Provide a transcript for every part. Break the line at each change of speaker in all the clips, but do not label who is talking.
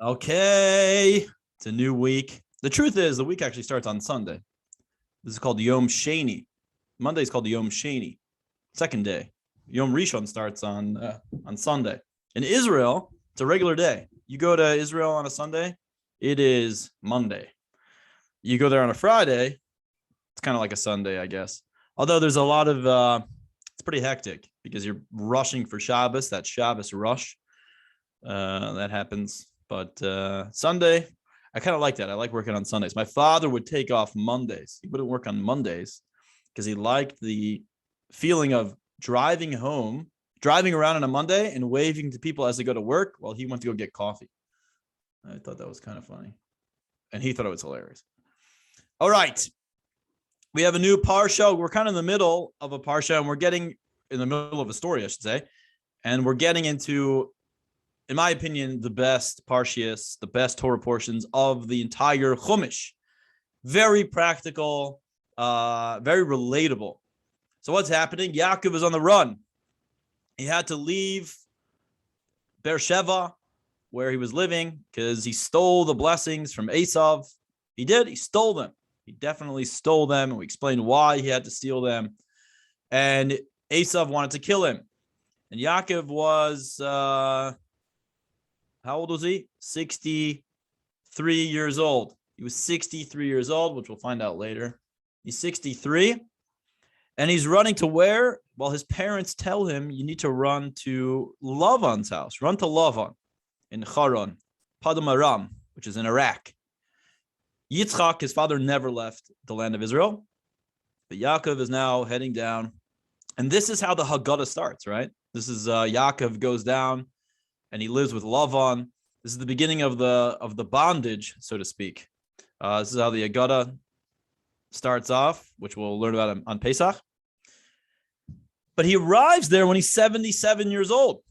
Okay, it's a new week. The truth is, the week actually starts on Sunday. This is called Yom Sheni. Monday is called Yom Sheni, second day. Yom Rishon starts on Sunday. In Israel, it's a regular day. You go to Israel on a Sunday, it is Monday. You go there on a Friday, it's kind of like a Sunday, I guess. Although there's a lot of, it's pretty hectic because you're rushing for Shabbos, that Shabbos rush. That happens. But Sunday, I kind of like that. I like working on Sundays. My father would take off Mondays. He wouldn't work on Mondays because he liked the feeling of driving around on a Monday and waving to people as they go to work while he went to go get coffee. I thought that was kind of funny. And he thought it was hilarious. All right. We have a new parsha. We're kind of in the middle of a parsha, and we're getting in the middle of a story, I should say. And we're getting into, in my opinion, the best parshias, the best Torah portions of the entire Chumash. Very practical, very relatable. So what's happening? Yaakov is on the run. He had to leave Beersheba, where he was living, because he stole the blessings from Esav. He did. He stole them. He definitely stole them. And we explained why he had to steal them. And Esav wanted to kill him. And Yaakov was... how old was he? 63 years old. He was 63 years old, which we'll find out later. He's 63. And he's running to where? Well, his parents tell him, you need to run to Lavan's house. Run to Lavan in Haran, Padam Aram, which is in Iraq. Yitzchak, his father, never left the land of Israel. But Yaakov is now heading down. And this is how the Haggadah starts, right? This is Yaakov goes down and he lives with Lavan. This is the beginning of the bondage, so to speak. This is how the Haggadah starts off, which we'll learn about on Pesach. But he arrives there when he's 77 years old.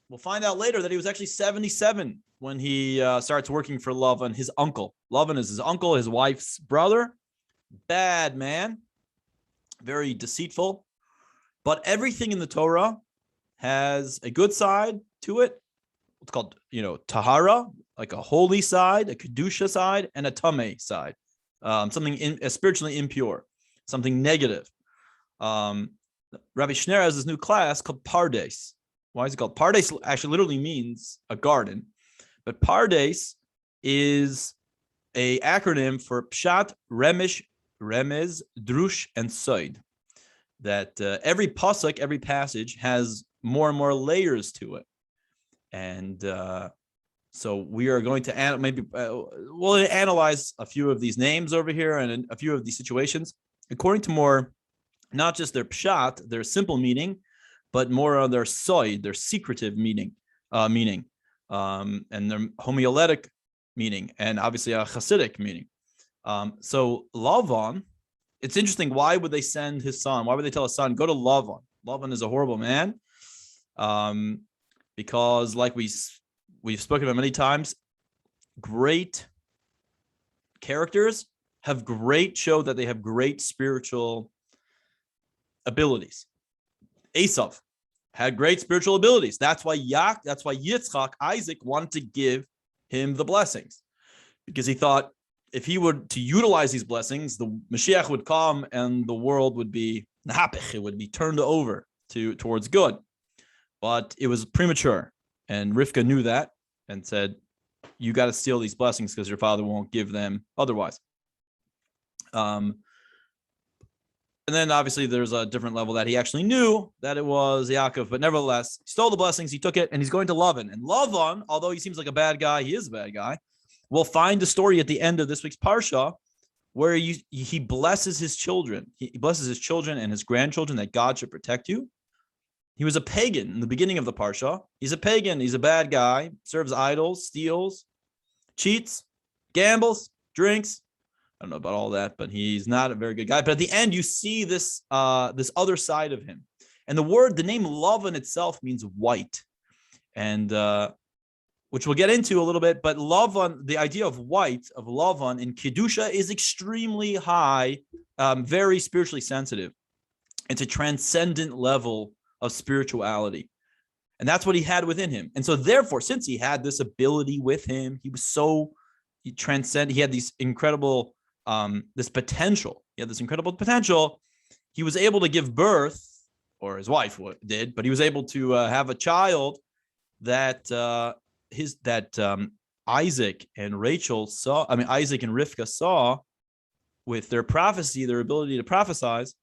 We'll find out later that he was actually 77 when he starts working for Lavan, his uncle. Lavan is his uncle, his wife's brother. Bad man, very deceitful. But everything in the Torah has a good side to it. It's called, tahara, like a holy side, a kedusha side, and a tameh side. Something spiritually impure, something negative. Rabbi Schneur has this new class called Pardes. Why is it called? Pardes actually literally means a garden, but Pardes is a acronym for Pshat, Remez, Drush, and Soid. That every pasuk, every passage has more and more layers to it. And so we are going to we'll analyze a few of these names over here and a few of these situations according to more, not just their pshat, their simple meaning, but more on their soid, their secretive meaning, and their homiletic meaning, and obviously a Hasidic meaning. So Lavan, it's interesting. Why would they send his son? Why would they tell his son, go to Lavan? Lavan is a horrible man. Because like we've spoken about many times, great characters show that they have great spiritual abilities. Esav had great spiritual abilities. That's why Yitzchak, Isaac, wanted to give him the blessings, because he thought if he were to utilize these blessings, the Mashiach would come and the world would be nahapich, it would be turned over towards good. But it was premature, and Rivka knew that and said, you got to steal these blessings because your father won't give them otherwise. And then obviously there's a different level that he actually knew that it was Yaakov, but nevertheless, he stole the blessings, he took it, and he's going to Lavan. And Lavan, although he seems like a bad guy, he is a bad guy. We'll find a story at the end of this week's Parsha where he blesses his children. He blesses his children and his grandchildren that God should protect you. He was a pagan in the beginning of the Parsha. He's a pagan. He's a bad guy, serves idols, steals, cheats, gambles, drinks. I don't know about all that, but he's not a very good guy. But at the end, you see this other side of him. And the name Lavan itself means white. And which we'll get into a little bit. But Lavan, the idea of white, of Lavan in Kedusha is extremely high, very spiritually sensitive. It's a transcendent level of spirituality. And that's what he had within him. And so therefore, since he had this ability with him, he had these incredible, this potential. He had this incredible potential. He was able to give birth, or his wife did, but he was able to have a child that Isaac and Rivka saw with their prophecy, their ability to prophesize,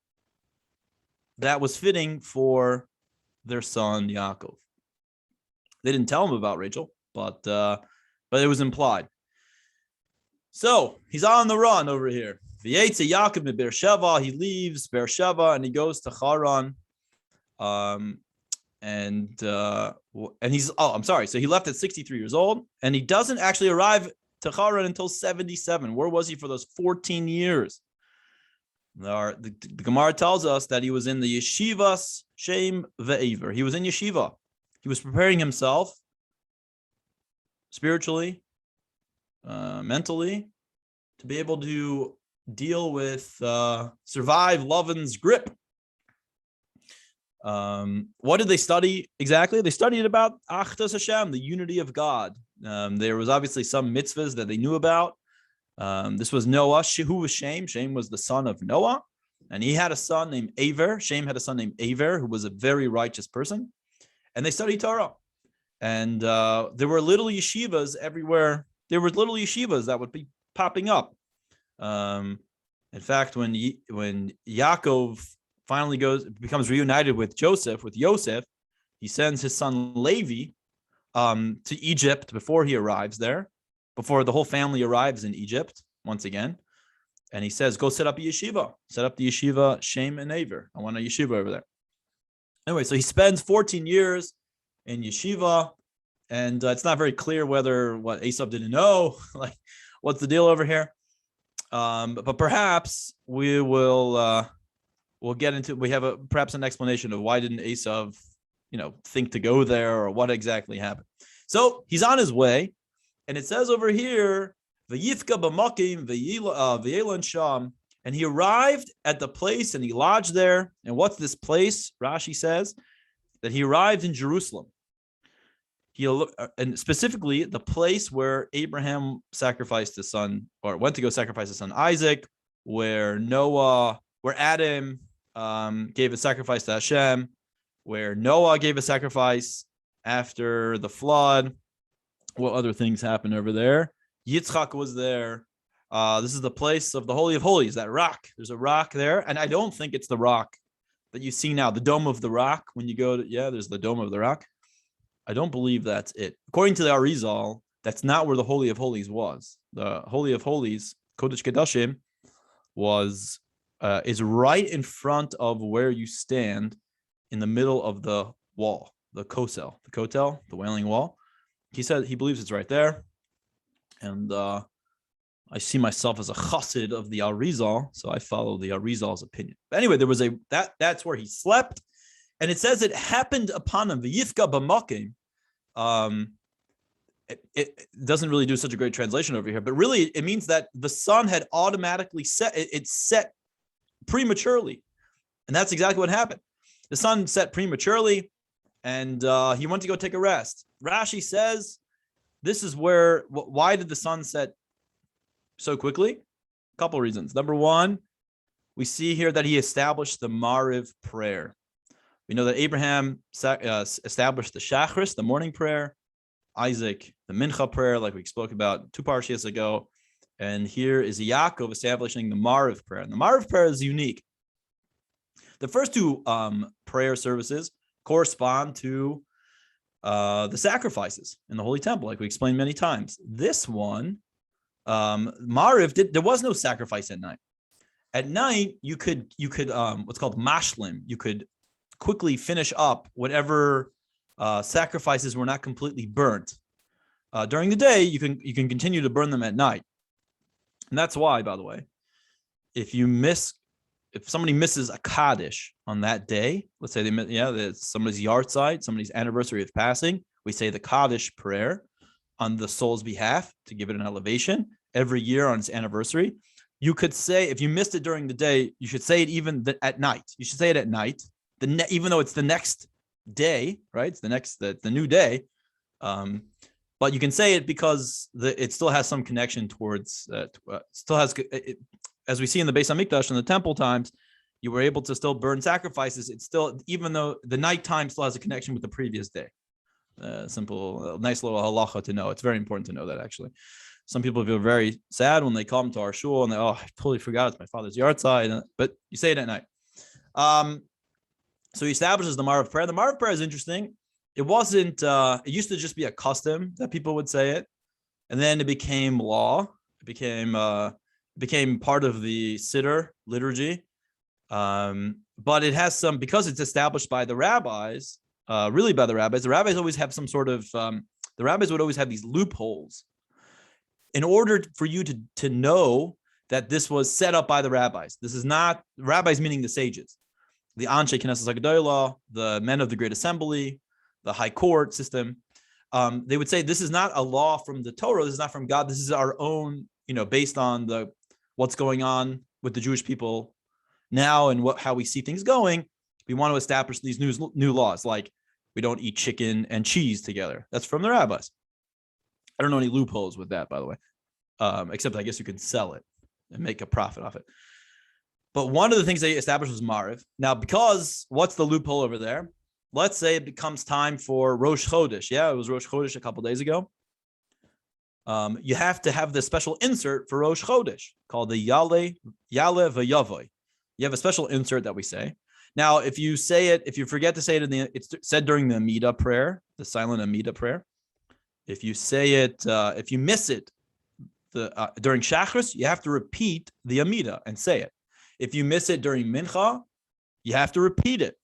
that was fitting for their son Yaakov. They didn't tell him about Rachel, but it was implied. So he's on the run over here. V'yetze Yaakov in Beersheva. He leaves Beersheva and he goes to Haran. And he's So he left at 63 years old, and he doesn't actually arrive to Haran until 77. Where was he for those 14 years? The Gemara tells us that he was in the yeshivas Shem ve'ever. He was in yeshiva. He was preparing himself spiritually, mentally, to be able to deal with, survive Lavan's grip. What did they study exactly? They studied about Achdas Hashem, the unity of God. There was obviously some mitzvahs that they knew about. This was Noah. Who was Shem? Shem was the son of Noah, and he had a son named Aver. Shem had a son named Aver, who was a very righteous person. And they studied Torah. And there were little yeshivas everywhere. There were little yeshivas that would be popping up. In fact, when Yaakov finally becomes reunited with Yosef, he sends his son Levi to Egypt before he arrives there, before the whole family arrives in Egypt once again. And he says, go set up a yeshiva. Set up the yeshiva Shem and Aver. I want a yeshiva over there. Anyway, so he spends 14 years in yeshiva, and it's not very clear what Esav didn't know, like what's the deal over here. But perhaps we'll get into. We have perhaps an explanation of why didn't Esav, think to go there, or what exactly happened. So he's on his way, and it says over here, "V'yifka b'makim v'yelan sham." And he arrived at the place and he lodged there. And what's this place? Rashi says that he arrived in Jerusalem. And specifically the place where Abraham sacrificed his son, or went to go sacrifice his son Isaac, where Adam gave a sacrifice to Hashem, where Noah gave a sacrifice after the flood. What other things happened over there? Yitzchak was there. This is the place of the Holy of Holies, that rock. There's a rock there, and I don't think it's the rock that you see now, the Dome of the Rock. When you go there's the Dome of the Rock. I don't believe that's it. According to the Arizal, that's not where the Holy of Holies was. The Holy of Holies, Kodesh Kodashim, is right in front of where you stand in the middle of the wall, the Kotel, the Wailing Wall. He said he believes it's right there, and I see myself as a chassid of the Arizal, so I follow the Arizal's opinion. But anyway, there was that's where he slept, and it says it happened upon him. V'yifka b'makim. It doesn't really do such a great translation over here, but really it means that the sun had automatically set. It set prematurely, and that's exactly what happened. The sun set prematurely, and he went to go take a rest. Rashi says this is why did the sun set so quickly? A couple of reasons. Number one, we see here that he established the Mariv prayer. We know that Abraham established the Shachris, the morning prayer, Isaac, the Mincha prayer, like we spoke about 2 parshas ago. And here is Yaakov establishing the Mariv prayer. And the Mariv prayer is unique. The first 2 prayer services correspond to the sacrifices in the Holy Temple, like we explained many times. This one, Mariv, there was no sacrifice at night. At night, you could what's called mashlim. You could quickly finish up whatever sacrifices were not completely burnt. During the day, you can continue to burn them at night, and that's why, by the way, if somebody misses a Kaddish on that day, let's say it's somebody's yahrzeit, somebody's anniversary of passing, we say the Kaddish prayer on the soul's behalf to give it an elevation every year on its anniversary. You could say, if you missed it during the day, you should say it even at night. You should say it at night, even though it's the next day, right? It's the new day. But you can say it because it still has some connection towards, still has, as we see in the Beis Hamikdash in the temple times, you were able to still burn sacrifices. It's still, even though the nighttime still has a connection with the previous day. Simple, nice little halacha to know. It's very important to know that, actually. Some people feel very sad when they come to our shul and they, I totally forgot it's my father's yard side. But you say it at night. So he establishes the Marav prayer. The Marav prayer is interesting. It wasn't, it used to just be a custom that people would say it. And then it became law. It became part of the Siddur liturgy. But it has some, because it's established by the rabbis, really by the rabbis always have some sort of, the rabbis would always have these loopholes in order for you to know that this was set up by the rabbis. This is not, rabbis meaning the sages, the Anshe Knesset HaGedolah, the men of the Great Assembly, the high court system. They would say this is not a law from the Torah, this is not from God, this is our own, based on what's going on with the Jewish people now and how we see things going. We want to establish these new laws, like we don't eat chicken and cheese together. That's from the rabbis. I don't know any loopholes with that, by the way, except I guess you can sell it and make a profit off it. But one of the things they established was Mariv. Now, because what's the loophole over there? Let's say it becomes time for Rosh Chodesh. Yeah, it was Rosh Chodesh a couple of days ago. You have to have this special insert for Rosh Chodesh called the Yale V'Yavoy. You have a special insert that we say. Now, if you forget to say it it's said during the Amida prayer, the silent Amida prayer. If you say it, if you miss it during Shachris, you have to repeat the Amida and say it. If you miss it during Mincha, you have to repeat it.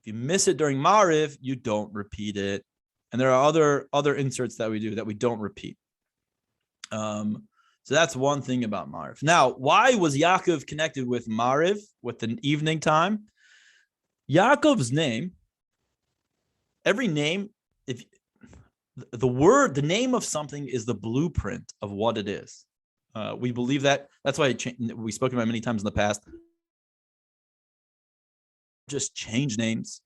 If you miss it during Mariv, you don't repeat it. And there are other inserts that we do that we don't repeat. So that's one thing about Mariv. Now, why was Yaakov connected with Mariv, with the evening time? Yaakov's name, every name, if the name of something is the blueprint of what it is. We believe that. That's why we spoke about many times in the past. Just change names.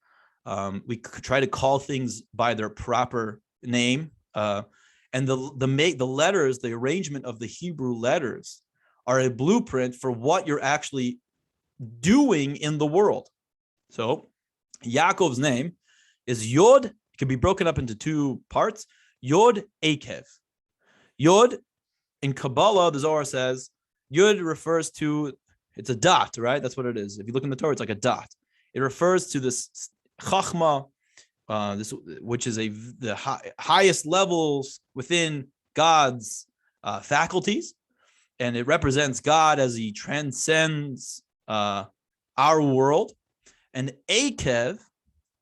We try to call things by their proper name. And the letters, the arrangement of the Hebrew letters are a blueprint for what you're actually doing in the world. So Yaakov's name is Yod. It can be broken up into two parts. Yod Akev. Yod, in Kabbalah, the Zohar says, Yod refers to, it's a dot, right? That's what it is. If you look in the Torah, it's like a dot. It refers to this Chachma, which is the highest levels within God's faculties. And it represents God as he transcends our world. And Akev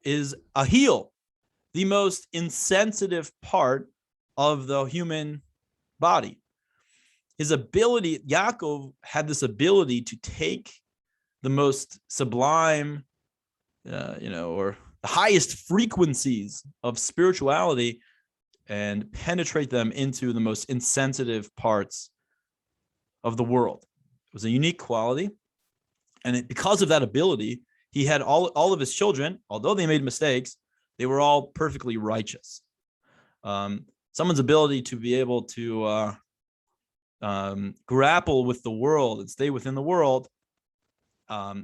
is a heel, the most insensitive part of the human body. His ability, Yaakov had this ability to take the most sublime, or the highest frequencies of spirituality and penetrate them into the most insensitive parts of the world. It was a unique quality. And because of that ability, he had all of his children, although they made mistakes, they were all perfectly righteous. Someone's ability to be able to grapple with the world and stay within the world,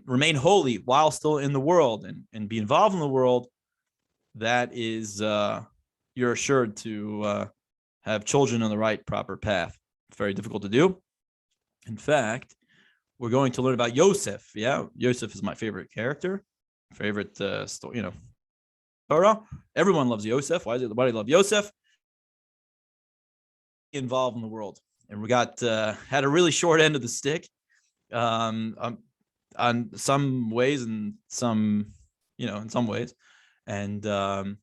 remain holy while still in the world and be involved in the world, that is, you're assured to have children on the right, proper path. It's very difficult to do. In fact, we're going to learn about Yosef. Yeah, Yosef is my favorite character, favorite story, Torah. Everyone loves Yosef. Why do you love Yosef? Involved in the world. And we got had a really short end of the stick on some ways and some, in some ways. And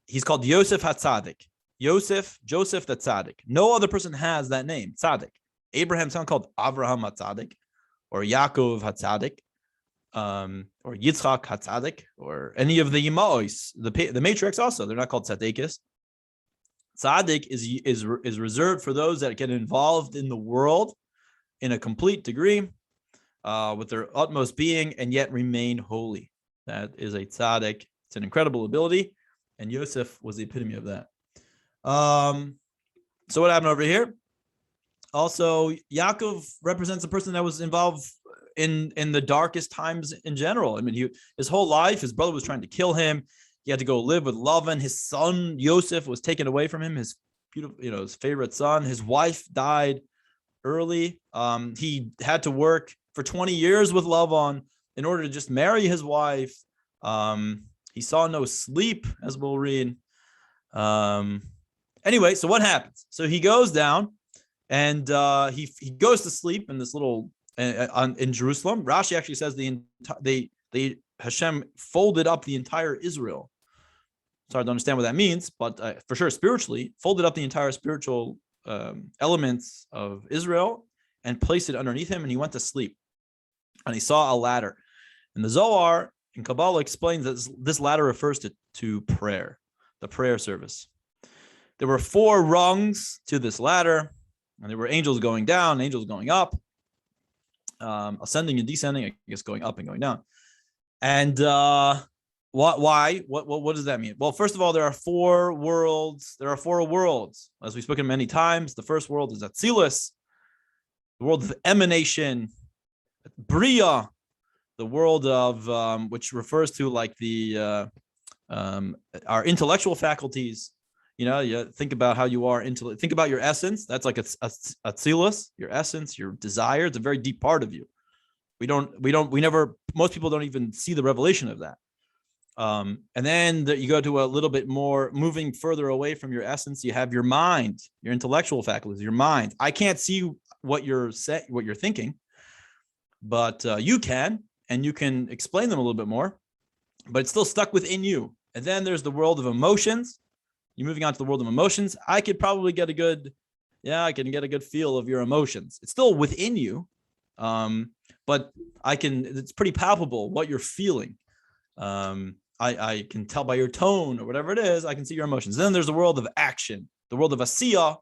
he's called Yosef HaTzadik. Joseph the Tzaddik. No other person has that name, Tzaddik. Abraham's son called Avraham HaTzadik, or Yaakov HaTzadik, or Yitzchak HaTzadik, or any of the Yima'os, the matrix also. They're not called Tzadikis. Tzaddik is reserved for those that get involved in the world in a complete degree, with their utmost being, and yet remain holy. That is a tzaddik. It's an incredible ability, and Yosef was the epitome of that. So what happened over here? Also, Yaakov represents a person that was involved in the darkest times in general. I mean, his whole life, his brother was trying to kill him. He had to go live with Lavan. His son Yosef was taken away from him. His beautiful, his favorite son. His wife died early. He had to work for 20 years with Lavan in order to just marry his wife. He saw no sleep, as we'll read. Anyway, so what happens? So he goes down and he goes to sleep in this little in Jerusalem. Rashi actually says they Hashem folded up the entire Israel. It's hard to understand what that means, but for sure spiritually folded up the entire spiritual elements of Israel and placed it underneath him, and he went to sleep. And he saw a ladder. And the Zohar in Kabbalah explains that this ladder refers to prayer, the prayer service. There were 4 rungs to this ladder, and there were angels going down, angels going up, ascending and descending, I guess going up and going down. And why? What does that mean? Well, first of all, there are 4 worlds. There are 4 worlds, as we've spoken many times. The first world is Atzilus, the world of emanation, Bria, the world of which refers to like the our intellectual faculties. You think about how you are think about your essence. That's like a Atzilus, your essence, your desire. It's a very deep part of you. Most people don't even see the revelation of that. And then you go to a little bit more, moving further away from your essence. You have your mind, your intellectual faculties, your mind. I can't see what you're thinking, but you can, and you can explain them a little bit more, but it's still stuck within you. And then there's the world of emotions. You're moving on to the world of emotions. I could probably get a good feel of your emotions. It's still within you, but it's pretty palpable what you're feeling. I can tell by your tone or whatever it is. I can see your emotions. Then there's the world of action, the world of Asiya,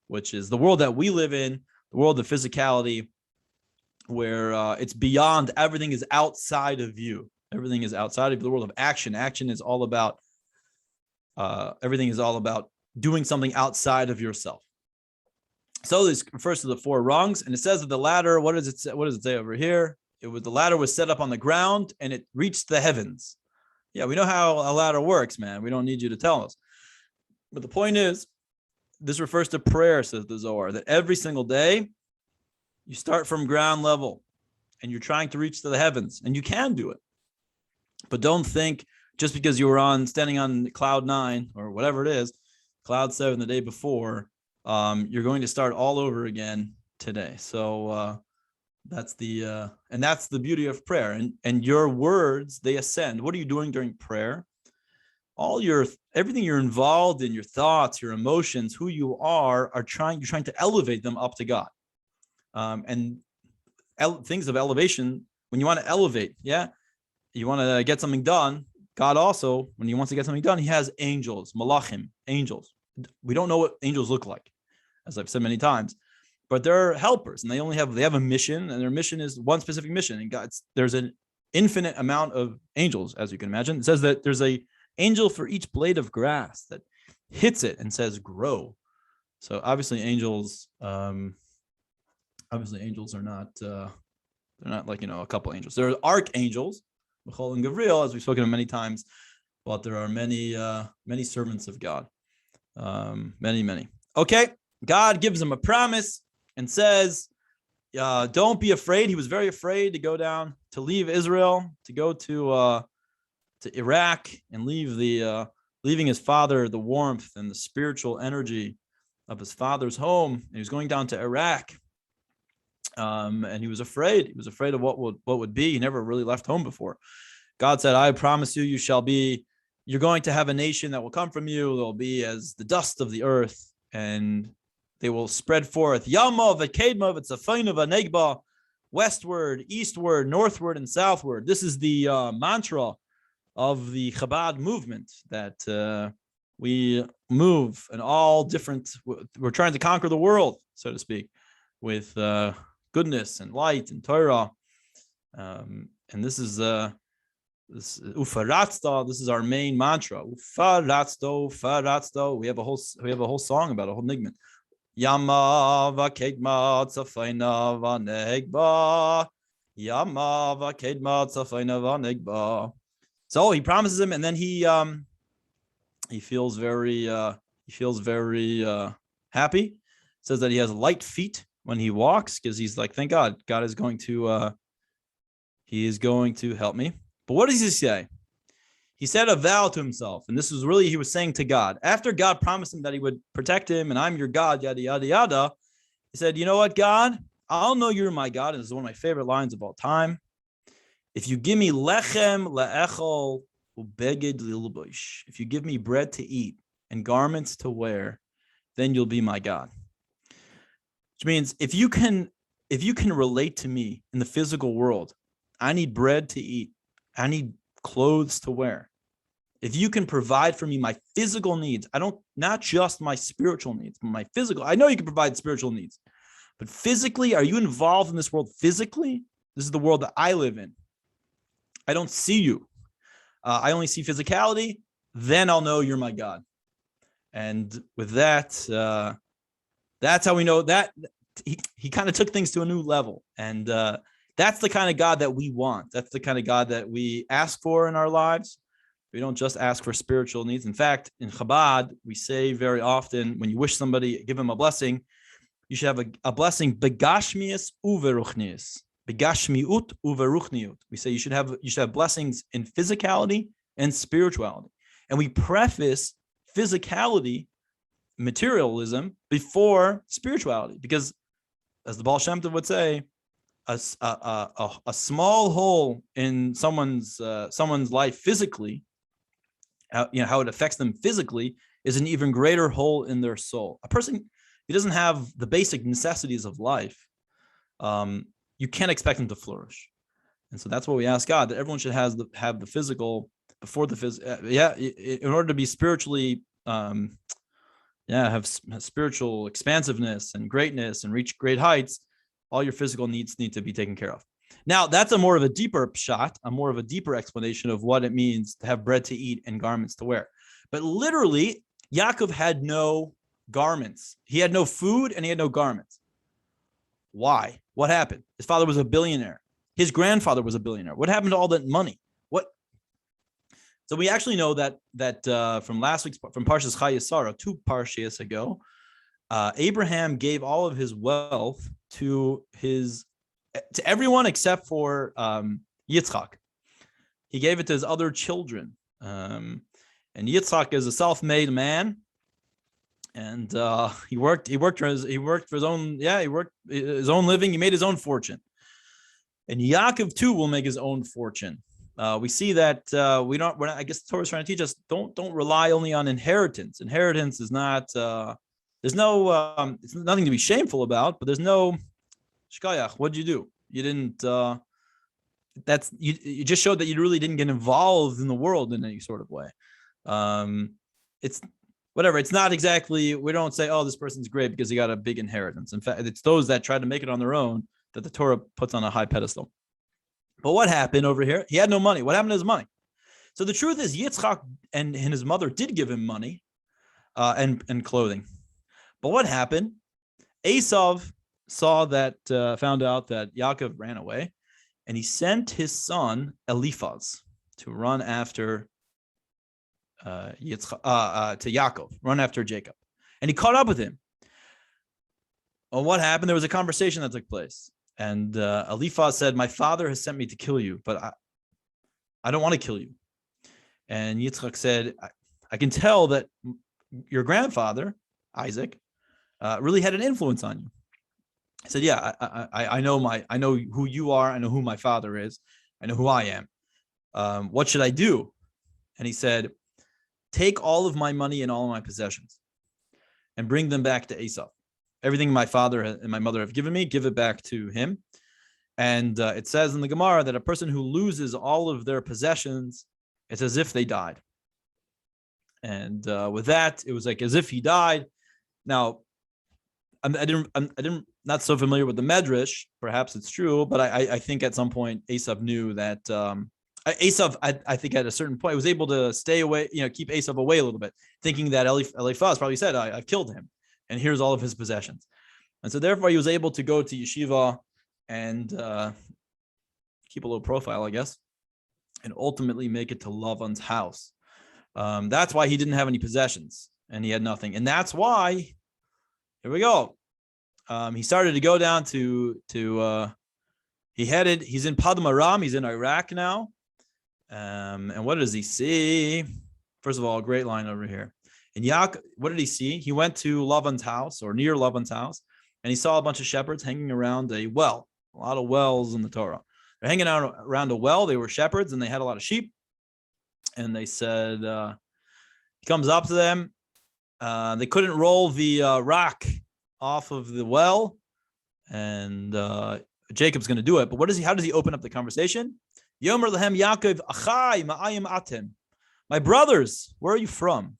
which is the world that we live in, the world of physicality, where it's beyond. Everything is outside of you. Everything is outside of the world of action. Action is all about everything is all about doing something outside of yourself. So this refers to the 4 rungs, and it says that the ladder. What does it say? What does it say over here? The ladder was set up on the ground and it reached the heavens. Yeah, we know how a ladder works, man. We don't need you to tell us. But the point is, this refers to prayer, says the Zohar, that every single day you start from ground level and you're trying to reach to the heavens, and you can do it. But don't think just because you were standing on cloud 9 or whatever it is, cloud 7 the day before, you're going to start all over again today. So that's the beauty of prayer. And your words, they ascend. What are you doing during prayer? Everything you're involved in, your thoughts, your emotions, who you are you're trying to elevate them up to God. Things of elevation, when you want to elevate, you want to get something done. God also, when he wants to get something done, he has angels, malachim, angels. We don't know what angels look like, as I've said many times, but they're helpers, and they have a mission, and their mission is one specific mission. And there's an infinite amount of angels, as you can imagine. It says that there's a angel for each blade of grass that hits it and says, grow. So obviously angels are not, they're not like, a couple angels. There are archangels, Michael and Gabriel, as we've spoken of many times, but there are many servants of God. Many. Okay. God gives him a promise and says, don't be afraid. He was very afraid to go down, to leave Israel, to go to Iraq and leaving his father, the warmth and the spiritual energy of his father's home. And he was going down to Iraq. And he was afraid. He was afraid of what would be. He never really left home before. God said, I promise you, you're going to have a nation that will come from you. They'll be as the dust of the earth, and they will spread forth Yama, V'Kedma, V'Tzafayna, V'Negba, westward, eastward, northward, and southward. This is the mantra of the Chabad movement, that we move in all different. We're trying to conquer the world, so to speak, with goodness and light and Torah. And this is This ufaratzta. This is our main mantra. Ufaratzto, ufaratzto. We have a whole song about a whole nigman. Yama v'kedma tzafayna v'negba. Yama v'kedma tzafayna v'negba. So he promises him, and then he feels very happy. Says that he has light feet when he walks, because he's like, thank God, God is going to help me. But what does he say? He said a vow to himself, and this was really he was saying to God. After God promised him that he would protect him, and I'm your God, yada yada yada. He said, you know what, God? I'll know you're my God, and this is one of my favorite lines of all time. If you give me lechem le'echol ubeged lilbush, if you give me bread to eat and garments to wear, then you'll be my God. Which means if you can relate to me in the physical world, I need bread to eat, I need clothes to wear. If you can provide for me my physical needs, not just my spiritual needs, but my physical. I know you can provide spiritual needs, but physically, are you involved in this world physically? This is the world that I live in. I don't see you. I only see physicality. Then I'll know you're my God. And with that, that's how we know that he kind of took things to a new level. And that's the kind of God that we want. That's the kind of God that we ask for in our lives. We don't just ask for spiritual needs. In fact, in Chabad, we say very often, when you wish somebody, give them a blessing, you should have a blessing, begashmius uveruchnius. Begashmiut uveruchniut. We say you should have blessings in physicality and spirituality. And we preface physicality, materialism, before spirituality, because as the Baal Shem Tov would say, a small hole in someone's life physically, how it affects them physically, is an even greater hole in their soul. A person who doesn't have the basic necessities of life, you can't expect them to flourish. And so that's what we ask God, that everyone should have the physical before the physical. In order to be spiritually, have spiritual expansiveness and greatness and reach great heights, all your physical needs need to be taken care of. Now, that's a more of a deeper shot, a more of a deeper explanation of what it means to have bread to eat and garments to wear. But literally, Yaakov had no garments. He had no food and he had no garments. Why? What happened? His father was a billionaire. His grandfather was a billionaire. What happened to all that money? What? So we actually know that from last week's, from Parshas Chayesara, 2 Parshas ago, Abraham gave all of his wealth to everyone except for Yitzchak. He gave it to his other children. And Yitzchak is a self-made man, and he worked for his own living. He made his own fortune. And Yaakov too will make his own fortune. We see that I guess the Torah is trying to teach us, don't rely only on inheritance. Inheritance is not it's nothing to be shameful about, but there's no shkayach. What'd you do? You didn't you just showed that you really didn't get involved in the world in any sort of way. It's whatever. It's not exactly, we don't say, oh, this person's great because he got a big inheritance. In fact, it's those that try to make it on their own that the Torah puts on a high pedestal. But what happened over here? He had no money. What happened to his money? So the truth is, Yitzchak and his mother did give him money and clothing. But what happened? Esav found out that Yaakov ran away, and he sent his son Eliphaz to run after to Yaakov, run after Jacob, and he caught up with him. Well, what happened? There was a conversation that took place, and Eliphaz said, "My father has sent me to kill you, but I don't want to kill you." And Yitzchak said, "I can tell that your grandfather Isaac really had an influence on you." I said, "Yeah, I know who you are. I know who my father is. I know who I am. What should I do?" And he said, "Take all of my money and all of my possessions and bring them back to Esau. Everything my father and my mother have given me, give it back to him." And it says in the Gemara that a person who loses all of their possessions, it's as if they died. And with that, it was like as if he died. Now, I'm not so familiar with the Medrash. Perhaps it's true, but I think at some point Esav knew that Esav, I think at a certain point was able to stay away, keep Esav away a little bit, thinking that Eliphaz probably said, I've killed him, and here's all of his possessions. And so therefore he was able to go to yeshiva and keep a low profile, I guess, and ultimately make it to Lavan's house. That's why he didn't have any possessions and he had nothing. And that's why, here we go. He started to go down he's in Padam Aram, he's in Iraq now. And what does he see? First of all, a great line over here. And Yaakov, what did he see? He went to Lavan's house or near Lavan's house, and he saw a bunch of shepherds hanging around a well. A lot of wells in the Torah. They're hanging out around a well. They were shepherds, and they had a lot of sheep. And they said, he comes up to them. They couldn't roll the rock off of the well, and Jacob's going to do it. But how does he open up the conversation? Yomer lehem Yaakov, achai ma'ayim atem. My brothers, where are you from?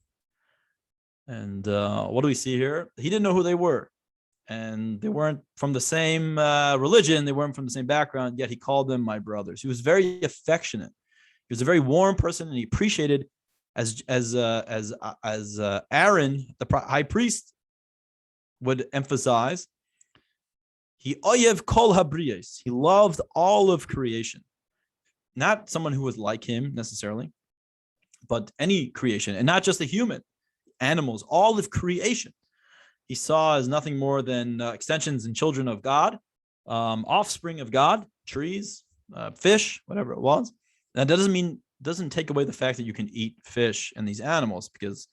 And what do we see here? He didn't know who they were. And they weren't from the same religion. They weren't from the same background, yet he called them my brothers. He was very affectionate. He was a very warm person, and he appreciated, as Aaron, the high priest, would emphasize, he oyev kol habriyos. He loved all of creation. Not someone who was like him necessarily, but any creation, and not just the human, animals, all of creation. He saw as nothing more than extensions and children of God, offspring of God, trees, fish, whatever it was. That doesn't take away the fact that you can eat fish and these animals, because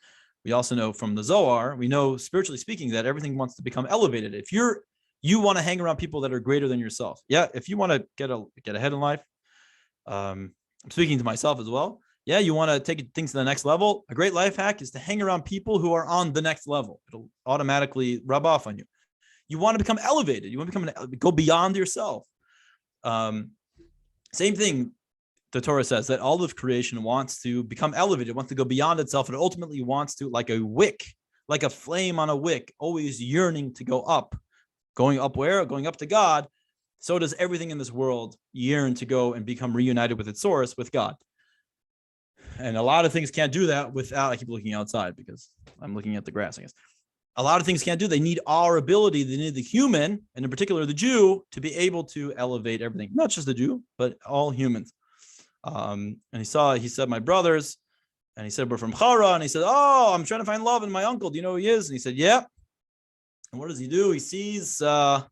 we also know from the Zohar, we know spiritually speaking that everything wants to become elevated. If you want to hang around people that are greater than yourself, if you want to get ahead in life, I'm speaking to myself as well. Yeah, you want to take things to the next level. A great life hack is to hang around people who are on the next level. It'll automatically rub off on you. You want to become elevated. You want to go beyond yourself. Same thing. The Torah says that all of creation wants to become elevated, wants to go beyond itself, and ultimately wants to, like a wick, like a flame on a wick, always yearning to go up. Going up where? Going up to God. So does everything in this world yearn to go and become reunited with its source, with God. And a lot of things can't do that without, I keep looking outside because I'm looking at the grass, I guess. A lot of things can't do. They need our ability. They need the human, and in particular the Jew, to be able to elevate everything. Not just the Jew, but all humans. And he said, my brothers, and he said, we're from Chara. And he said, oh, I'm trying to find love in my uncle. Do you know who he is? And he said, yeah. And what does he do? He sees, they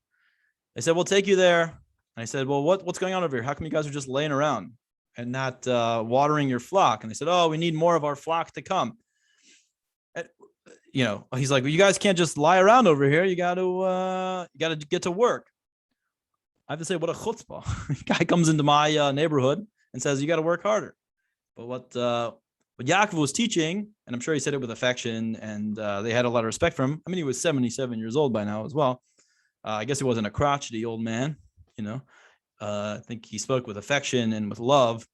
said, we'll take you there. And I said, well, what's going on over here? How come you guys are just laying around and not watering your flock? And they said, oh, we need more of our flock to come. And, he's like, well, you guys can't just lie around over here. You got to get to work. I have to say, what a chutzpah. Guy comes into my neighborhood and says, you got to work harder. But what Yaakov was teaching, and I'm sure he said it with affection, and they had a lot of respect for him. I mean, he was 77 years old by now as well. I guess he wasn't a crotchety old man, I think he spoke with affection and with love.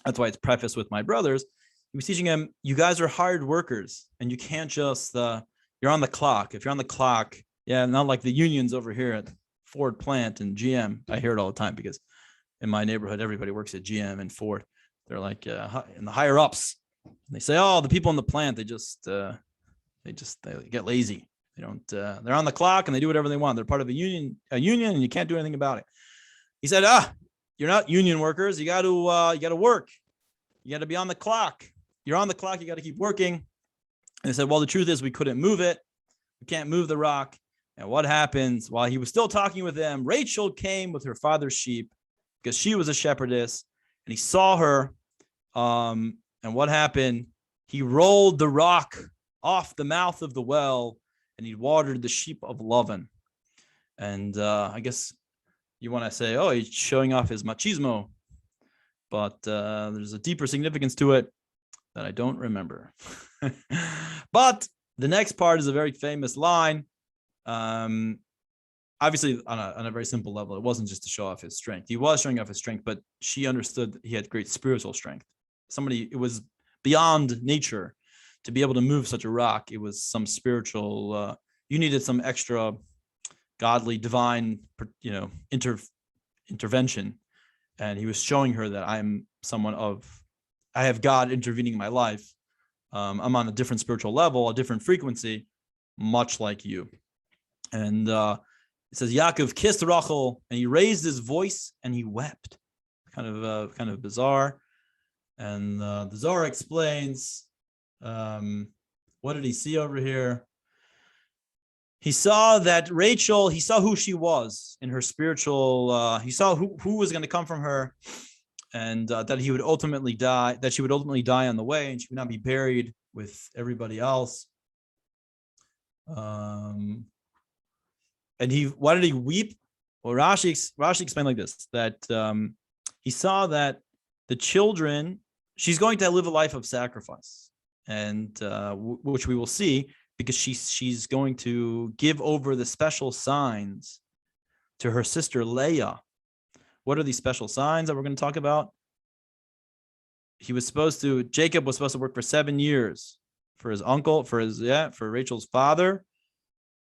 That's why it's prefaced with my brothers. He was teaching him, you guys are hard workers, and you can't just, you're on the clock. If you're on the clock, not like the unions over here at Ford plant and GM. I hear it all the time because in my neighborhood, everybody works at GM and Ford. They're like in the higher ups. They say, oh, the people in the plant, they get lazy. They don't. They're on the clock and they do whatever they want. They're part of a union, and you can't do anything about it. He said, you're not union workers. You got to work. You got to be on the clock. You're on the clock. You got to keep working. And they said, well, the truth is we couldn't move it. We can't move the rock. And what happens? While he was still talking with them, Rachel came with her father's sheep because she was a shepherdess, and he saw her. And what happened? He rolled the rock off the mouth of the well, and he watered the sheep of Lavan. And I guess you want to say, oh, he's showing off his machismo. But there's a deeper significance to it that I don't remember. But the next part is a very famous line. Obviously, on a very simple level, it wasn't just to show off his strength. He was showing off his strength, but she understood that he had great spiritual strength. It was beyond nature to be able to move such a rock. It was some spiritual, you needed some extra godly, divine, intervention And he was showing her that I have God intervening in my life. I'm on a different spiritual level, a different frequency, much like you. And it says Yaakov kissed Rachel, and he raised his voice and he wept. Kind of bizarre. And the Zohar explains, what did he see over here? He saw that Rachel, he saw who she was in her spiritual, he saw who was going to come from her, and that he would ultimately die, that she would ultimately die on the way, and she would not be buried with everybody else. And why did he weep? Well, Rashi explained like this, that he saw that the children, she's going to live a life of sacrifice, and which we will see, because she's going to give over the special signs to her sister Leah. What are these special signs that we're going to talk about? Jacob was supposed to work for 7 years for his uncle, for Rachel's father,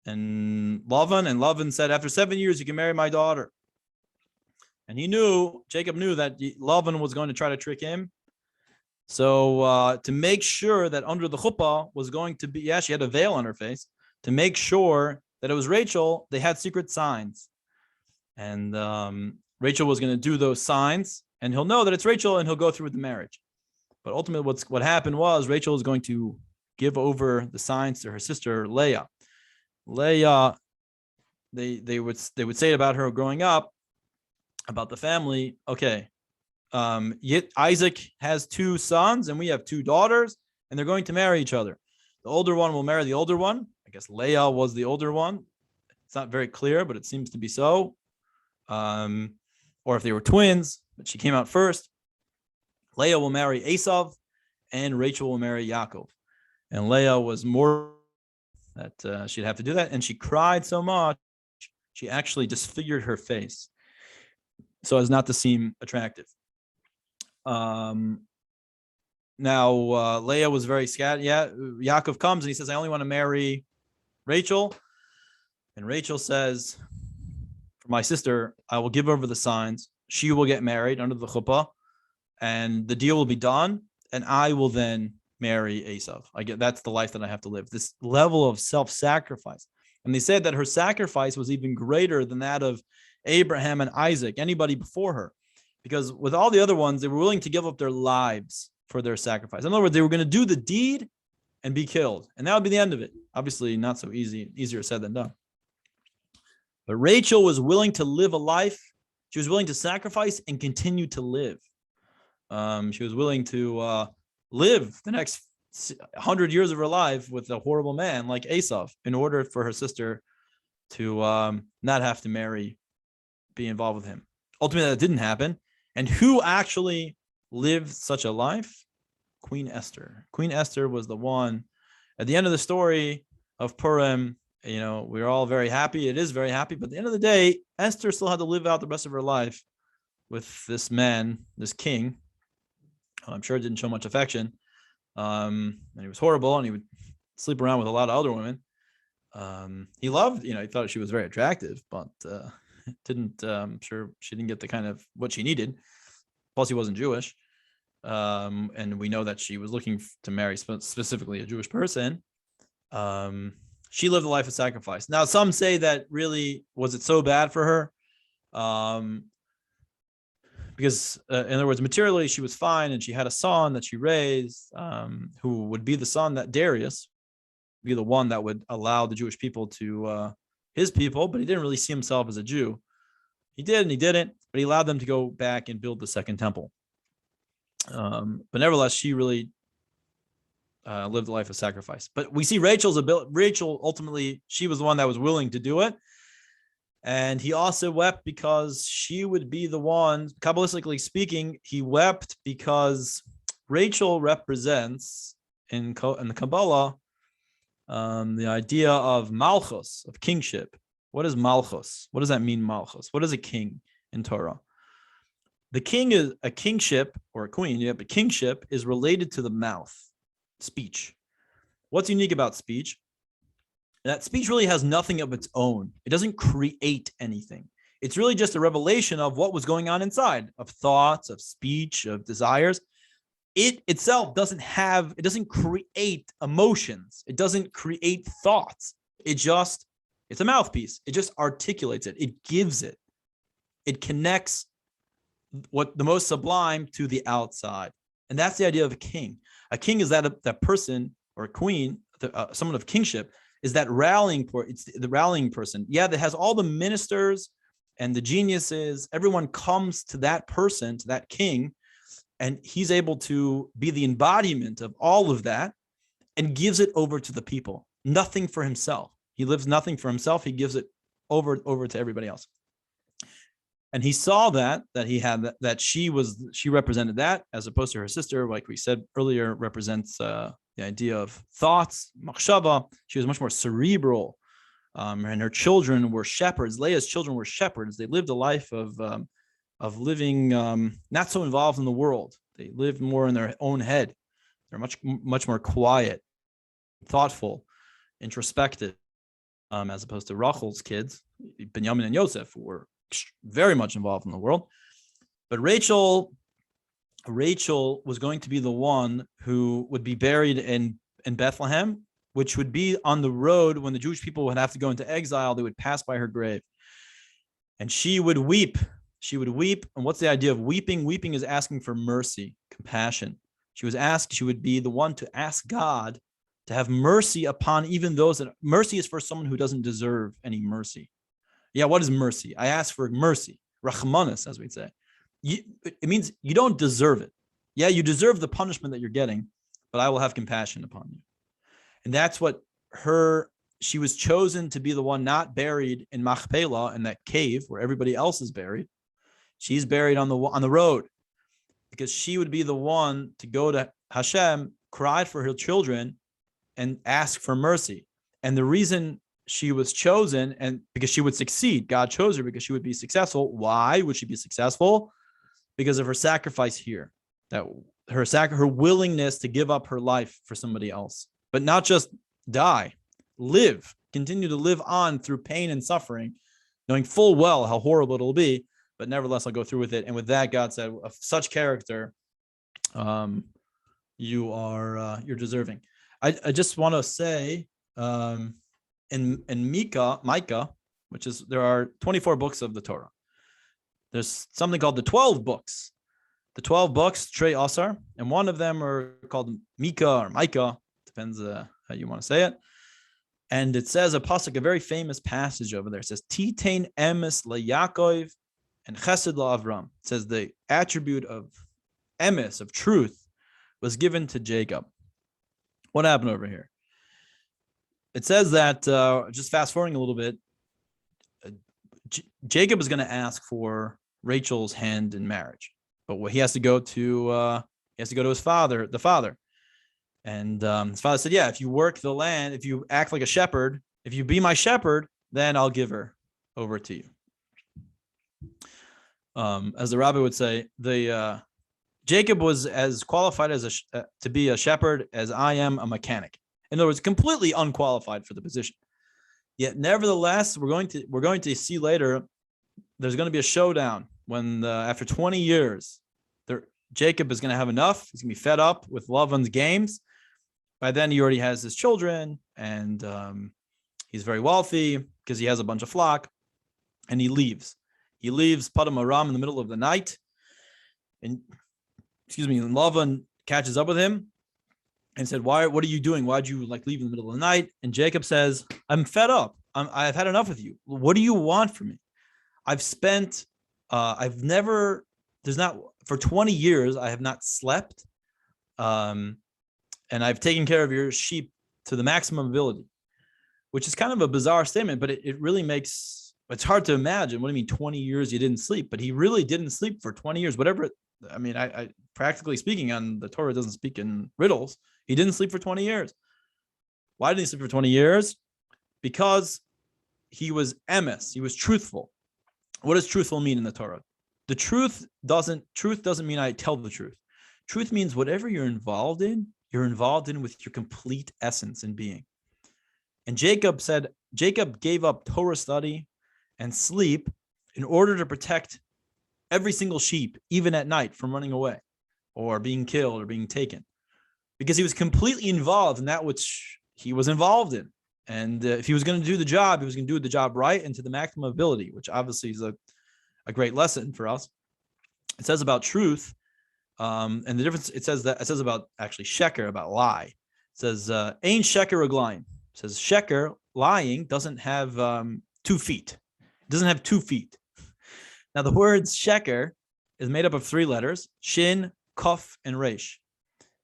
and Lavan said, after 7 years, you can marry my daughter. And Jacob knew that Lavan was going to try to trick him. So to make sure that under the chuppah was going to be, she had a veil on her face, to make sure that it was Rachel, they had secret signs. And Rachel was going to do those signs, and he'll know that it's Rachel, and he'll go through with the marriage. But ultimately what happened was Rachel was going to give over the signs to her sister Leah. Leah, they would say about her growing up, about the family, okay, Isaac has 2 sons and we have 2 daughters, and they're going to marry each other. The older one will marry the older one. I guess Leah was the older one. It's not very clear, but it seems to be so. Or if they were twins, but she came out first. Leah will marry Esav, and Rachel will marry Yaakov. And Leah was more that she'd have to do that, and she cried so much she actually disfigured her face so as not to seem attractive. Now Leah was very scared. Yaakov comes and he says, I only want to marry Rachel. And Rachel says, for my sister, I will give over the signs. She will get married under the chuppah, and the deal will be done, and I will then marry Esav. That's the life that I have to live. This level of self-sacrifice. And they said that her sacrifice was even greater than that of Abraham and Isaac, anybody before her. Because with all the other ones, they were willing to give up their lives for their sacrifice. In other words, they were going to do the deed and be killed. And that would be the end of it. Obviously, not so easier said than done. But Rachel was willing to live a life. She was willing to sacrifice and continue to live. She was willing to live the next 100 years of her life with a horrible man like Esav in order for her sister to not have to be involved with him. Ultimately, that didn't happen. And who actually lived such a life? Queen Esther. Queen Esther was the one. At the end of the story of Purim, we're all very happy. It is very happy. But at the end of the day, Esther still had to live out the rest of her life with this man, this king. I'm sure it didn't show much affection. And he was horrible, and he would sleep around with a lot of other women. He loved, he thought she was very attractive, but didn't, I'm sure she didn't get the kind of what she needed. Plus, he wasn't Jewish. And we know that she was looking to marry specifically a Jewish person. She lived a life of sacrifice. Now, some say that really, was it so bad for her? Because in other words, materially, she was fine, and she had a son that she raised, who would be the son that Darius, be the one that would allow the Jewish people to his people, but he didn't really see himself as a Jew. He did and he didn't, but he allowed them to go back and build the second temple. But nevertheless, she really lived a life of sacrifice. But we see Rachel ultimately, she was the one that was willing to do it. And he also wept because she would be the one, Kabbalistically speaking, he wept because Rachel represents in the Kabbalah the idea of malchus, of kingship. What is malchus? What does that mean, malchus? What is a king in Torah? The king is a kingship, or a queen, but kingship is related to the mouth, speech. What's unique about speech? That speech really has nothing of its own. It doesn't create anything. It's really just a revelation of what was going on inside, of thoughts, of speech, of desires. It itself doesn't create emotions. It doesn't create thoughts. It's a mouthpiece. It just articulates it. It gives it. It connects what the most sublime to the outside. And that's the idea of a king. A king is that person, or a queen, someone of kingship, is that rallying point. It's the rallying person. Yeah, that has all the ministers and the geniuses. Everyone comes to that person, to that king, and he's able to be the embodiment of all of that and gives it over to the people. Nothing for himself. He lives nothing for himself. He gives it over to everybody else. And he saw that he had that she represented that, as opposed to her sister, like we said earlier, represents the idea of thoughts, machshava. She was much more cerebral, and her children were shepherds. Leah's children were shepherds. They lived a life of living not so involved in the world. They lived more in their own head. They're much more quiet, thoughtful, introspective, as opposed to Rachel's kids, Benjamin and Yosef, who were very much involved in the world. But Rachel was going to be the one who would be buried in Bethlehem, which would be on the road when the Jewish people would have to go into exile. They would pass by her grave, and she would weep. She would weep. And what's the idea of weeping? Weeping is asking for mercy, compassion. She would be the one to ask God to have mercy upon even those that mercy is for someone who doesn't deserve any mercy. Yeah, what is mercy? I ask for mercy, rachmanis, as we'd say. It means you don't deserve it. Yeah, you deserve the punishment that you're getting, but I will have compassion upon you. And that's what she was chosen to be the one not buried in Machpelah, in that cave where everybody else is buried. She's buried on the road, because she would be the one to go to Hashem, cry for her children, and ask for mercy. And the reason she was chosen, and because she would succeed, God chose her because she would be successful. Why would she be successful? Because of her sacrifice here, that her willingness to give up her life for somebody else, but not just die, continue to live on through pain and suffering, knowing full well how horrible it'll be, but nevertheless I'll go through with it. And with that, God said, of such character, you're deserving. I just want to say, in Micah, which is, there are 24 books of the Torah. There's something called the 12 books. The 12 books, Trei Asar, and one of them are called Micah or Micah, depends how you want to say it. And it says a pasuk, a very famous passage over there. It says, Titain emes leYaakov and chesed laAvram. It says the attribute of emes, of truth, was given to Jacob. What happened over here? It says that, just fast forwarding a little bit, Jacob is going to ask for Rachel's hand in marriage, but he has to go to his father, the father. And his father said, yeah, if you work the land, if you act like a shepherd, if you be my shepherd, then I'll give her over to you. As the rabbi would say, Jacob was as qualified to be a shepherd as I am a mechanic. In other words, completely unqualified for the position. Yet, nevertheless, we're going to see later, there's going to be a showdown when after 20 years, Jacob is going to have enough. He's going to be fed up with Lavan's games. By then, he already has his children, and he's very wealthy because he has a bunch of flock, and he leaves. He leaves Padam Aram in the middle of the night, and Lavan catches up with him and said, what are you doing? Why'd you leave in the middle of the night? And Jacob says, I'm fed up. I've had enough with you. What do you want from me? For 20 years, I have not slept. And I've taken care of your sheep to the maximum ability, which is kind of a bizarre statement, but it really it's hard to imagine. What do you mean 20 years you didn't sleep? But he really didn't sleep for 20 years, I practically speaking, on the Torah doesn't speak in riddles. He didn't sleep for 20 years. Why didn't he sleep for 20 years? Because he was emes. He was truthful. What does truthful mean in the Torah? The truth doesn't mean I tell the truth. Truth means whatever you're involved in with your complete essence and being. And Jacob gave up Torah study and sleep in order to protect every single sheep, even at night, from running away or being killed or being taken, because he was completely involved in that which he was involved in. And if he was going to do the job, he was going to do the job right and to the maximum ability, which obviously is a great lesson for us. It says about truth, and the difference, it says about actually sheker, about lie. It says, ain sheker aglaim. It says sheker, lying, doesn't have 2 feet. It doesn't have 2 feet. Now, the word sheker is made up of 3 letters, shin, kuf, and resh.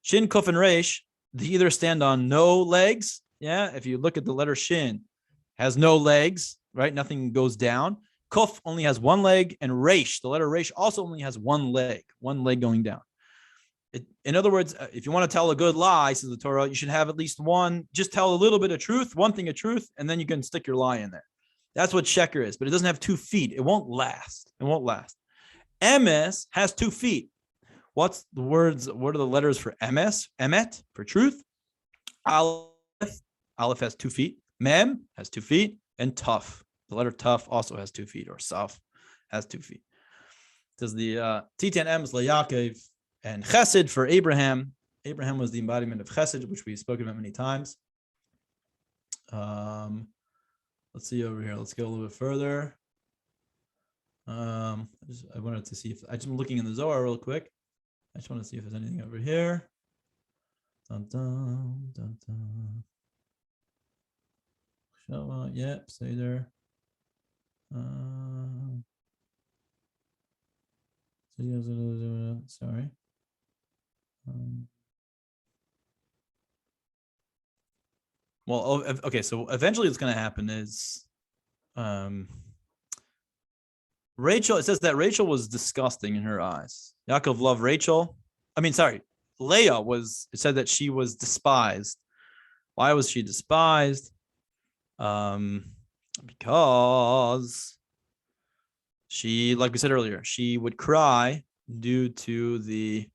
Shin, kuf, and resh, they either stand on no legs. Yeah, if you look at the letter shin, has no legs, right? Nothing goes down. Kuf only has 1 leg, and resh, the letter resh, also only has 1 leg going down. In other words, if you want to tell a good lie, says the Torah, you should have at least one, just tell a little bit of truth, one thing of truth, and then you can stick your lie in there. That's what sheker is, but it doesn't have 2 feet. It won't last. Emes has 2 feet. What's the words? What are the letters for emes? Emet, for truth. Aleph has 2 feet. Mem has 2 feet. And Tuf. The letter Tuf also has 2 feet, or Saf has 2 feet. Does the Titan Emes LaYaakov, and Chesed for Abraham. Abraham was the embodiment of Chesed, which we've spoken about many times. Let's see over here. Let's go a little bit further. I wanted to see if I'm looking in the Zohar real quick. I just want to see if there's anything over here. Dun, dun, dun, dun. Yep, stay there. Sorry. Well, okay, so eventually what's going to happen is Rachel, it says that Rachel was disgusting in her eyes. Yaakov loved Rachel. Leah was, it said that she was despised. Why was she despised? Because she, like we said earlier, she would cry due to the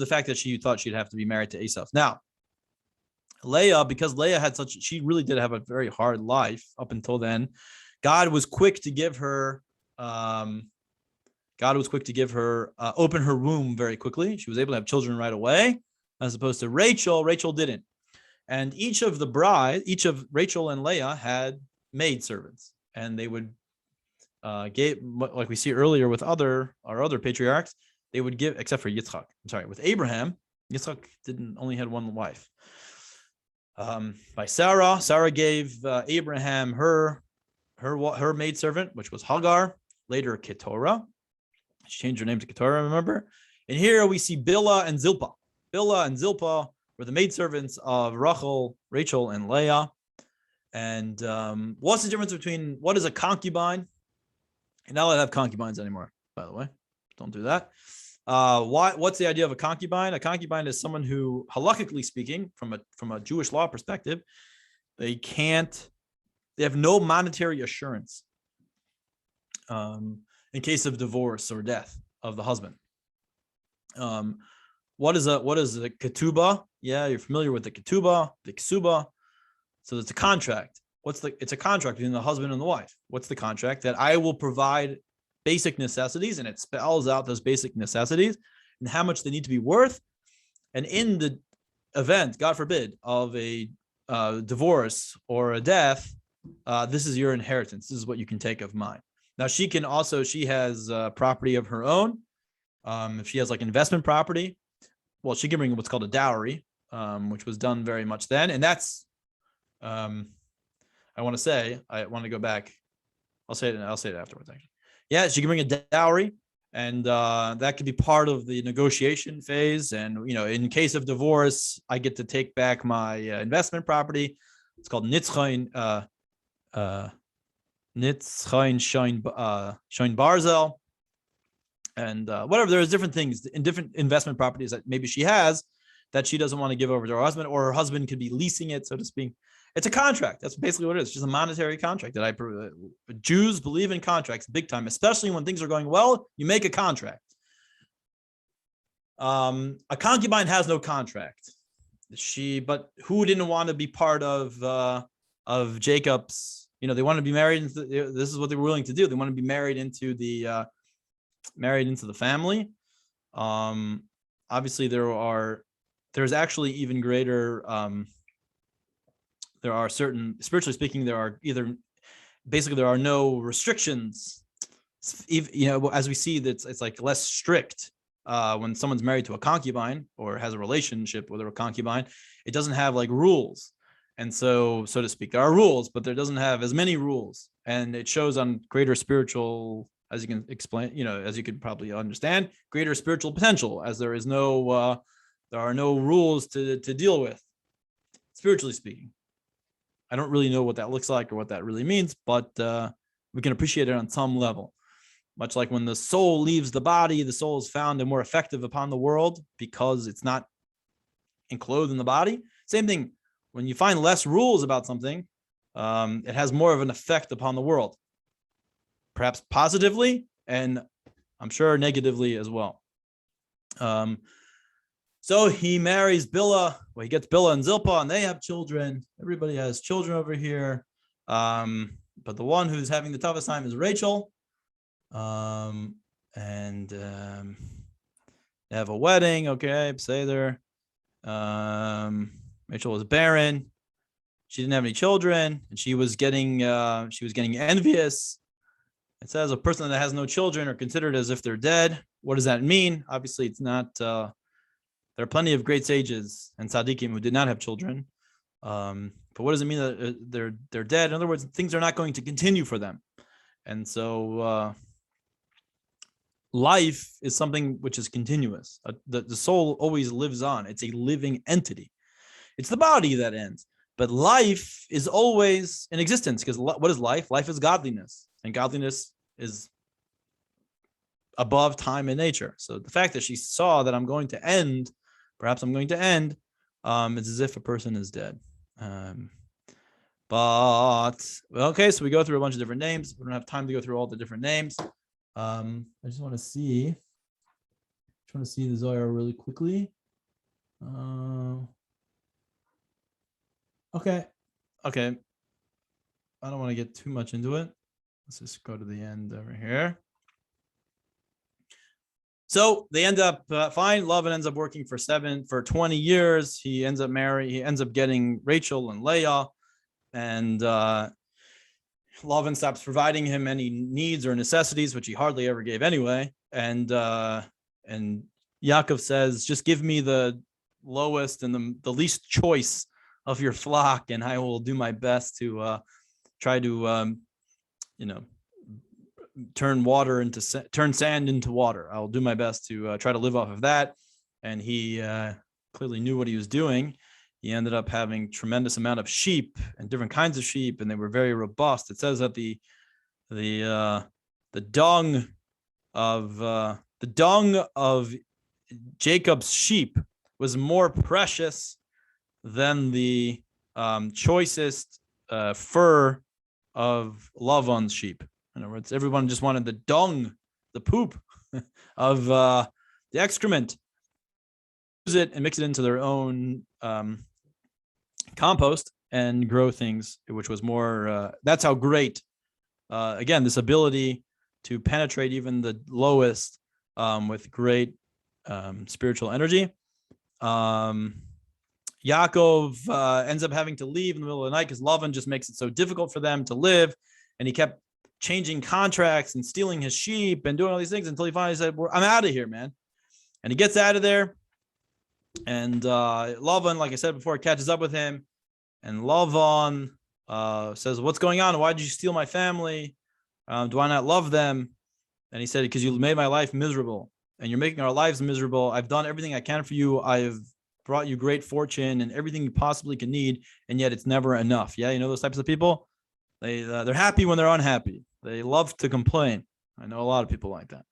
fact that she thought she'd have to be married to Esau. Now, Leah, because Leah had she really did have a very hard life up until then. God was quick to give her, open her womb very quickly. She was able to have children right away, as opposed to Rachel. Rachel didn't. And each of Rachel and Leah had maidservants, and they would give, like we see earlier with our other patriarchs, they would give, except for Yitzchak. I'm sorry, with Abraham, Yitzchak only had 1 wife. By Sarah gave Abraham her maidservant, which was Hagar, later Keturah. She changed her name to Keturah, remember? And here we see Bilhah and Zilpah. Bilhah and Zilpah were the maidservants of Rachel, and Leah. And what's the difference between, what is a concubine? And now I don't have concubines anymore, by the way. Don't do that. What's the idea of a concubine? A concubine is someone who, halakhically speaking, from a Jewish law perspective, they have no monetary assurance in case of divorce or death of the husband. What is a ketubah? Yeah, you're familiar with the ketubah, the ksuba. So it's a contract. It's a contract between the husband and the wife. What's the contract? That I will provide basic necessities, and it spells out those basic necessities and how much they need to be worth. And in the event, God forbid, of a divorce or a death, this is your inheritance. This is what you can take of mine. Now, she has property of her own. If she has like investment property, well, she can bring what's called a dowry, which was done very much then. And that's, I want to go back. I'll say it afterwards, actually. Yeah, she can bring a dowry, and that could be part of the negotiation phase. And, in case of divorce, I get to take back my investment property. It's called Nitzchain Shoin Barzel. And whatever, there's different things in different investment properties that maybe she has that she doesn't want to give over to her husband, or her husband could be leasing it, so to speak. It's a contract. That's basically what it is. It's just a monetary contract Jews believe in contracts big time, especially when things are going well. You make a contract. A concubine has no contract. But who didn't want to be part of of Jacob's. They want to be married this is what they were willing to do. They want to be married into the family. Obviously there's actually even greater, there are certain, spiritually speaking, there are no restrictions. As we see, that it's like less strict when someone's married to a concubine or has a relationship with a concubine. It doesn't have like rules. And so to speak, there are rules, but there doesn't have as many rules. And it shows on greater spiritual, as you can explain, as you could probably understand, greater spiritual potential, as there are no rules to deal with, spiritually speaking. I don't really know what that looks like or what that really means, but we can appreciate it on some level. Much like when the soul leaves the body, the soul is found and more effective upon the world because it's not enclosed in the body. Same thing, when you find less rules about something, it has more of an effect upon the world, perhaps positively, and I'm sure negatively as well. So he marries Bilhah. Well, he gets Bilhah and Zilpah, and they have children. Everybody has children over here. But the one who's having the toughest time is Rachel. They have a wedding. Okay, Seder. Rachel was barren. She didn't have any children, and she was getting envious. It says a person that has no children are considered as if they're dead. What does that mean? Obviously, it's not. There are plenty of great sages and tzaddikim who did not have children. But what does it mean that they're dead? In other words, things are not going to continue for them. And so life is something which is continuous. The soul always lives on. It's a living entity. It's the body that ends. But life is always in existence, because what is life? Life is godliness. And godliness is above time and nature. So the fact that she saw that perhaps I'm going to end, it's as if a person is dead. Okay, so we go through a bunch of different names. We don't have time to go through all the different names. I just want to see the Zohar really quickly. Okay. I don't want to get too much into it. Let's just go to the end over here. So they end up fine. Lavan ends up working for 20 years. He ends up getting Rachel and Leah, and Lavan stops providing him any needs or necessities, which he hardly ever gave anyway. And Yaakov says, just give me the lowest and the least choice of your flock, and I will do my best to try to turn sand into water. I'll do my best to try to live off of that. And he clearly knew what he was doing. He ended up having tremendous amount of sheep and different kinds of sheep, and they were very robust. It says that the dung of Jacob's sheep was more precious than the choicest fur of Lavan's sheep. In other words, everyone just wanted the dung, the poop of the excrement, use it and mix it into their own compost and grow things, which was more, that's how great, again, this ability to penetrate even the lowest with great spiritual energy. Yaakov ends up having to leave in the middle of the night because Lavan just makes it so difficult for them to live. And he kept changing contracts and stealing his sheep and doing all these things until he finally said, I'm out of here, man. And he gets out of there. And Lavan, like I said before, catches up with him. And Lavan says, what's going on? Why did you steal my family? Do I not love them? And he said, because you made my life miserable. And you're making our lives miserable. I've done everything I can for you. I've brought you great fortune and everything you possibly can need. And yet it's never enough. Yeah, you know those types of people? They're happy when they're unhappy. They love to complain. I know a lot of people like that.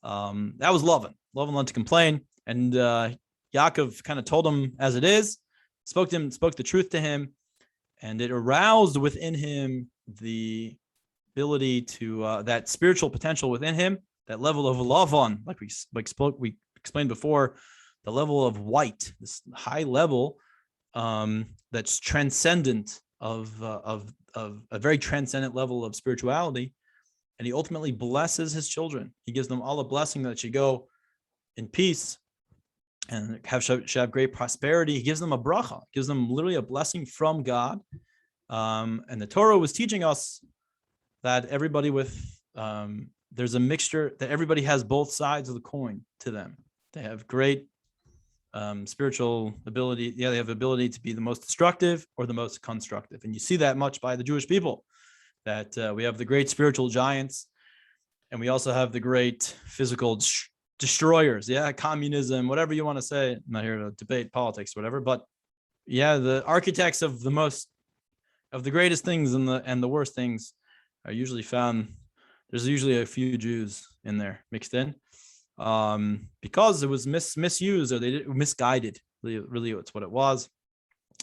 That was Lavan. Lavan loved to complain. And Yaakov kind of told him as it is, spoke the truth to him, and it aroused within him the ability to that spiritual potential within him, that level of Lavan, like we explained before, the level of white, this high level that's transcendent a very transcendent level of spirituality, and he ultimately blesses his children. He gives them all a blessing that should go in peace and should have great prosperity. He gives them a bracha, gives them literally a blessing from God. And the Torah was teaching us that everybody there's a mixture, that everybody has both sides of the coin to them. They have great spiritual ability. Yeah, they have ability to be the most destructive or the most constructive. And you see that much by the Jewish people, that we have the great spiritual giants, and we also have the great physical destroyers. Yeah, communism, whatever you want to say. I'm not here to debate politics, whatever, but yeah, the architects of the greatest things and the worst things are usually found. There's usually a few Jews in there mixed in, because it was misused, or they misguided. Really, it's what it was.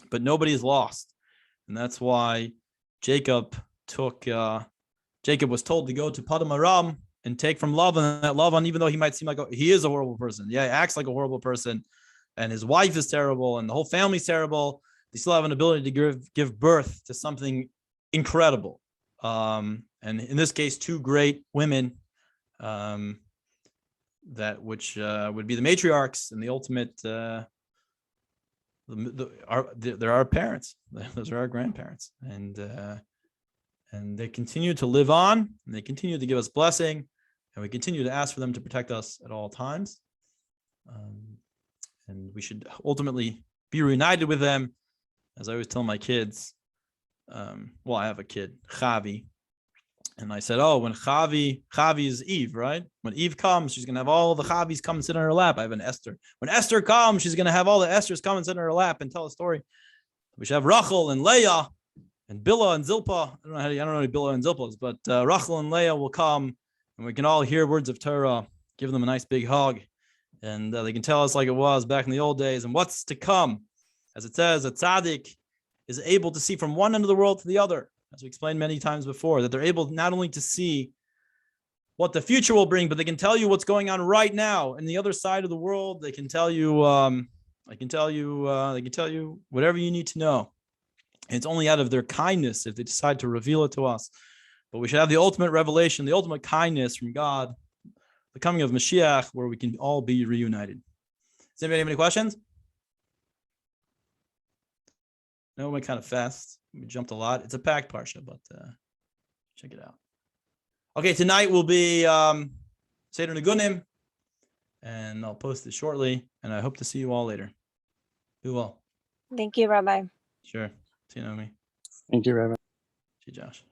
But nobody is lost, and that's why Jacob was told to go to Padam Aram and take from Lavan. And that Lavan, even though he might seem like he is a horrible person, yeah, he acts like a horrible person, and his wife is terrible, and the whole family's terrible, they still have an ability to give birth to something incredible. And in this case, two great women, that which would be the matriarchs and the ultimate. They're our parents. Those are our grandparents, and they continue to live on, and they continue to give us blessing, and we continue to ask for them to protect us at all times. And we should ultimately be reunited with them. As I always tell my kids, I have a kid, Chavi, and I said, when Chavi is Eve, right? When Eve comes, she's going to have all the Chavis come and sit on her lap. I have an Esther. When Esther comes, she's going to have all the Esthers come and sit on her lap and tell a story. We should have Rachel and Leah and Bilhah and Zilpah. I don't know any Bilhah and Zilpahs, but Rachel and Leah will come, and we can all hear words of Torah, give them a nice big hug, and they can tell us like it was back in the old days and what's to come. As it says, a tzaddik is able to see from one end of the world to the other, as we explained many times before, that they're able not only to see what the future will bring, but they can tell you what's going on right now in the other side of the world. They can tell you, they can tell you whatever you need to know. And it's only out of their kindness if they decide to reveal it to us. But we should have the ultimate revelation, the ultimate kindness from God, the coming of Mashiach, where we can all be reunited. Does anybody have any questions? No, we went kind of fast. We jumped a lot. It's a packed parsha, but check it out. Okay, tonight will be Seder Nigunim, and I'll post it shortly, and I hope to see you all later. Be well.
Thank you, Rabbi.
Sure. See you, Naomi.
Thank you, Rabbi.
See you, Josh.